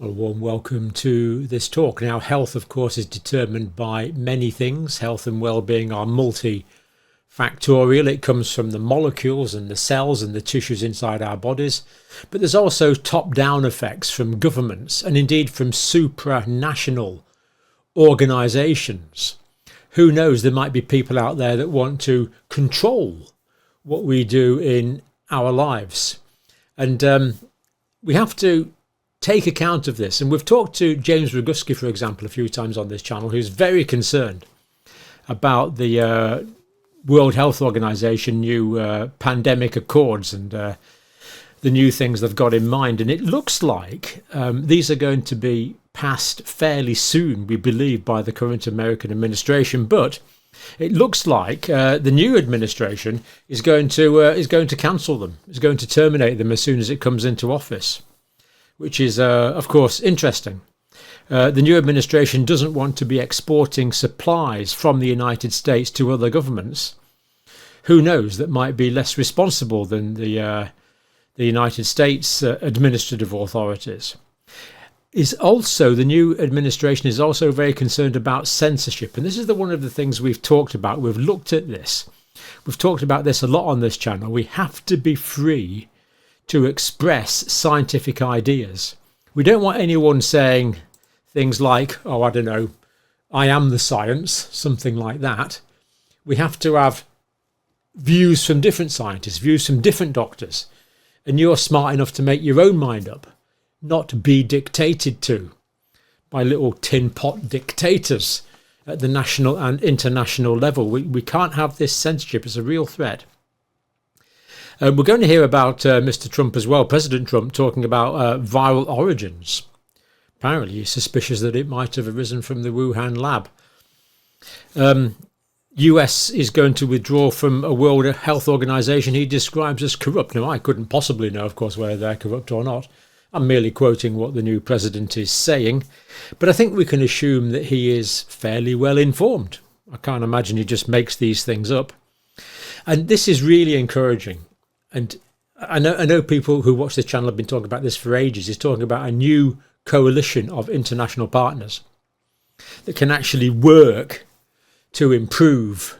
A warm welcome to this talk. Now, health, of course, is determined by many things. Health and well-being are multifactorial. It comes from the molecules and the cells and the tissues inside our bodies. But there's also top-down effects from governments and indeed from supranational organisations. Who knows, there might be people out there that want to control what we do in our lives. And we have to take account of this. And we've talked to James Roguski, for example, a few times on this channel, who's very concerned about the World Health Organization new pandemic accords and the new things they've got in mind. And it looks like these are going to be passed fairly soon, we believe, by the current American administration. But it looks like the new administration is going to cancel them, is going to terminate them as soon as it comes into office, which is, of course, interesting. The new administration doesn't want to be exporting supplies from the United States to other governments. Who knows, that might be less responsible than the United States administrative authorities. The new administration is also very concerned about censorship. And this is one of the things we've talked about. We've looked at this. We've talked about this a lot on this channel. We have to be free to express scientific ideas. We don't want anyone saying things like, oh, I don't know, I am the science, something like that. We have to have views from different scientists, views from different doctors. And you're smart enough to make your own mind up, not be dictated to by little tin pot dictators at the national and international level. We can't have this censorship. It's a real threat. We're going to hear about Mr. Trump as well, President Trump, talking about viral origins. Apparently he's suspicious that it might have arisen from the Wuhan lab. US is going to withdraw from a World Health Organization he describes as corrupt. Now, I couldn't possibly know, of course, whether they're corrupt or not. I'm merely quoting what the new president is saying. But I think we can assume that he is fairly well informed. I can't imagine he just makes these things up. And this is really encouraging. And I know people who watch this channel have been talking about this for ages. He's talking about a new coalition of international partners that can actually work to improve.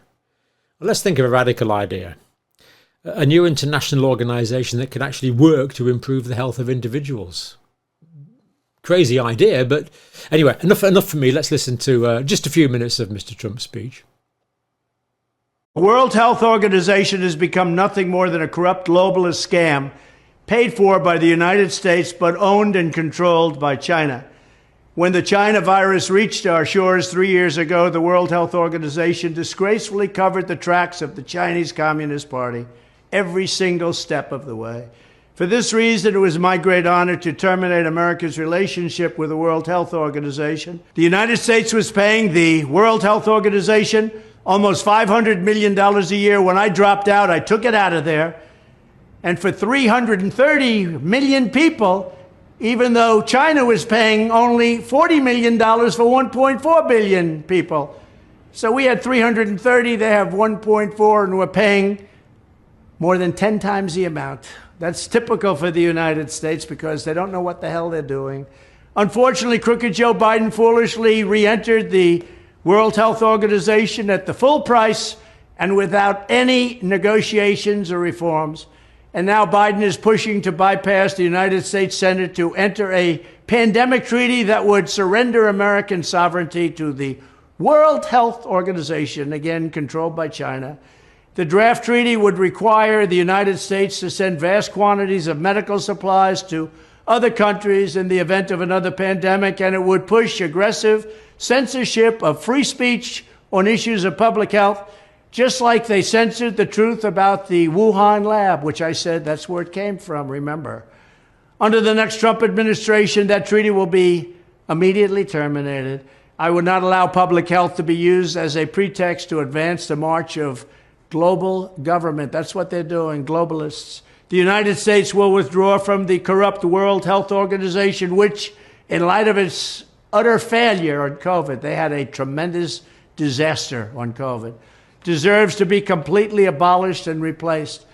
Well, let's think of a radical idea. A new international organisation that can actually work to improve the health of individuals. Crazy idea, but anyway, enough for me. Let's listen to just a few minutes of Mr. Trump's speech. The World Health Organization has become nothing more than a corrupt globalist scam paid for by the United States but owned and controlled by China. When the China virus reached our shores 3 years ago, the World Health Organization disgracefully covered the tracks of the Chinese Communist Party every single step of the way. For this reason, it was my great honor to terminate America's relationship with the World Health Organization. The United States was paying the World Health Organization almost $500 million a year. When I dropped out, I took it out of there. And for 330 million people, even though China was paying only $40 million for 1.4 billion people. So we had 330, they have 1.4, and we're paying more than 10 times the amount. That's typical for the United States because they don't know what the hell they're doing. Unfortunately, crooked Joe Biden foolishly re-entered the World Health Organization at the full price and without any negotiations or reforms. And now Biden is pushing to bypass the United States Senate to enter a pandemic treaty that would surrender American sovereignty to the World Health Organization, again controlled by China. The draft treaty would require the United States to send vast quantities of medical supplies to other countries in the event of another pandemic, and it would push aggressive censorship of free speech on issues of public health, just like they censored the truth about the Wuhan lab, which I said that's where it came from, remember. Under the next Trump administration, that treaty will be immediately terminated. I would not allow public health to be used as a pretext to advance the march of global government. That's what they're doing, globalists. The United States will withdraw from the corrupt World Health Organization, which, in light of its utter failure on COVID, they had a tremendous disaster on COVID, deserves to be completely abolished and replaced.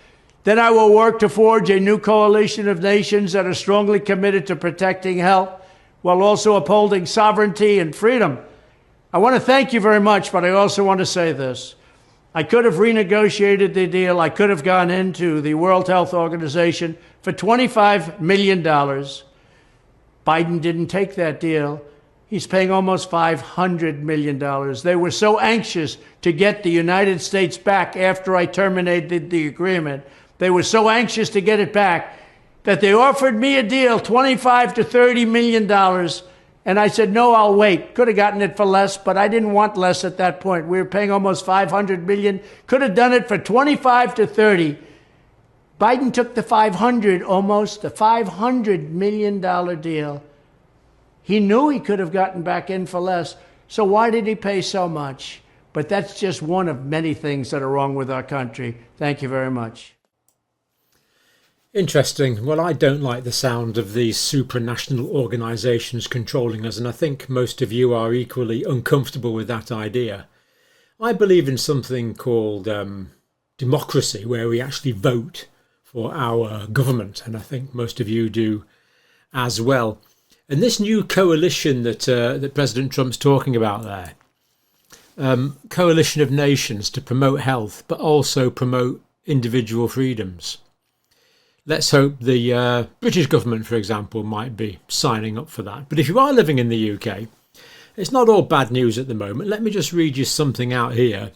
Then I will work to forge a new coalition of nations that are strongly committed to protecting health, while also upholding sovereignty and freedom. I want to thank you very much, but I also want to say this. I could have renegotiated the deal. I could have gone into the World Health Organization for $25 million. Biden didn't take that deal. He's paying almost $500 million. They were so anxious to get the United States back after I terminated the agreement. They were so anxious to get it back that they offered me a deal, $25 to $30 million. And I said, no, I'll wait. Could have gotten it for less, but I didn't want less at that point. We were paying almost $500 million. Could have done it for $25 to $30. Biden took the almost the $500 million deal. He knew he could have gotten back in for less. So why did he pay so much? But that's just one of many things that are wrong with our country. Thank you very much. Interesting. Well, I don't like the sound of these supranational organisations controlling us, and I think most of you are equally uncomfortable with that idea. I believe in something called democracy, where we actually vote for our government, and I think most of you do as well. And this new coalition that President Trump's talking about there, coalition of nations to promote health, but also promote individual freedoms. Let's hope the British government, for example, might be signing up for that. But if you are living in the UK, it's not all bad news at the moment. Let me just read you something out here.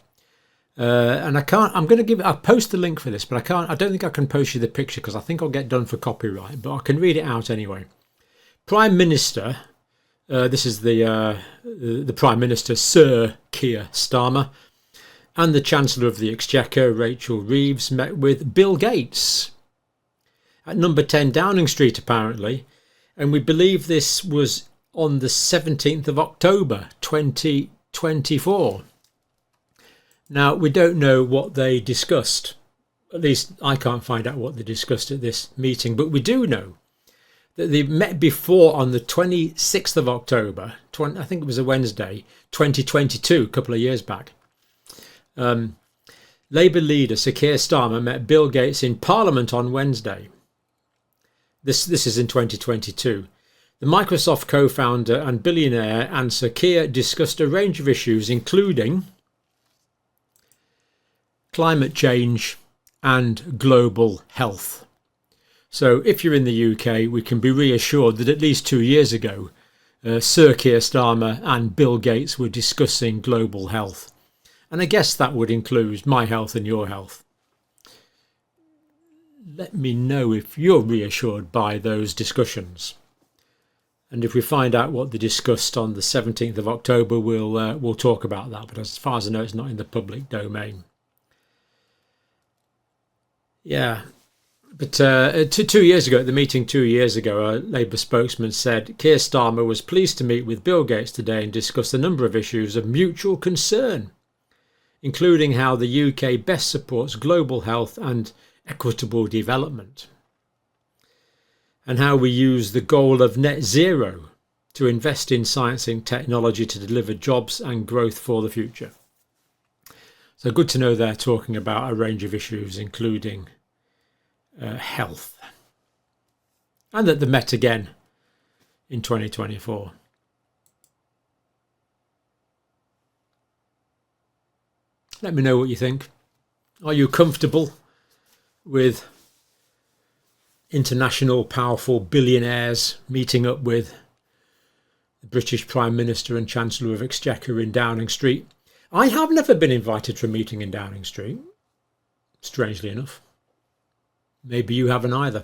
And I'll post the link for this, but I don't think I can post you the picture because I think I'll get done for copyright, but I can read it out anyway. Prime Minister, this is the Prime Minister, Sir Keir Starmer, and the Chancellor of the Exchequer, Rachel Reeves, met with Bill Gates at number 10 Downing Street, apparently. And we believe this was on the 17th of October, 2024. Now, we don't know what they discussed. At least I can't find out what they discussed at this meeting. But we do know that they met before on the 26th of October, I think it was a Wednesday, 2022, a couple of years back. Labour leader Sir Keir Starmer met Bill Gates in Parliament on Wednesday. This is in 2022. The Microsoft co-founder and billionaire and Sir Keir discussed a range of issues, including climate change and global health. So if you're in the UK, we can be reassured that at least 2 years ago, Sir Keir Starmer and Bill Gates were discussing global health. And I guess that would include my health and your health. Let me know if you're reassured by those discussions. And if we find out what they discussed on the 17th of October, we'll talk about that. But as far as I know, it's not in the public domain. Yeah. But 2 years ago, at the meeting 2 years ago, a Labour spokesman said Keir Starmer was pleased to meet with Bill Gates today and discuss a number of issues of mutual concern, including how the UK best supports global health and equitable development, and how we use the goal of net zero to invest in science and technology to deliver jobs and growth for the future. So good to know they're talking about a range of issues, including health, and that they met again in 2024. Let me know what you think. Are you comfortable with international powerful billionaires meeting up with the British Prime Minister and Chancellor of Exchequer in Downing Street? I have never been invited to a meeting in Downing Street, strangely enough. Maybe you haven't either.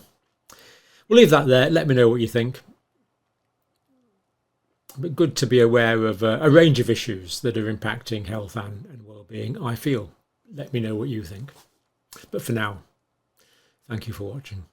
We'll leave that there. Let me know what you think. But good to be aware of a range of issues that are impacting health and well-being, I feel. Let me know what you think. But for now, thank you for watching.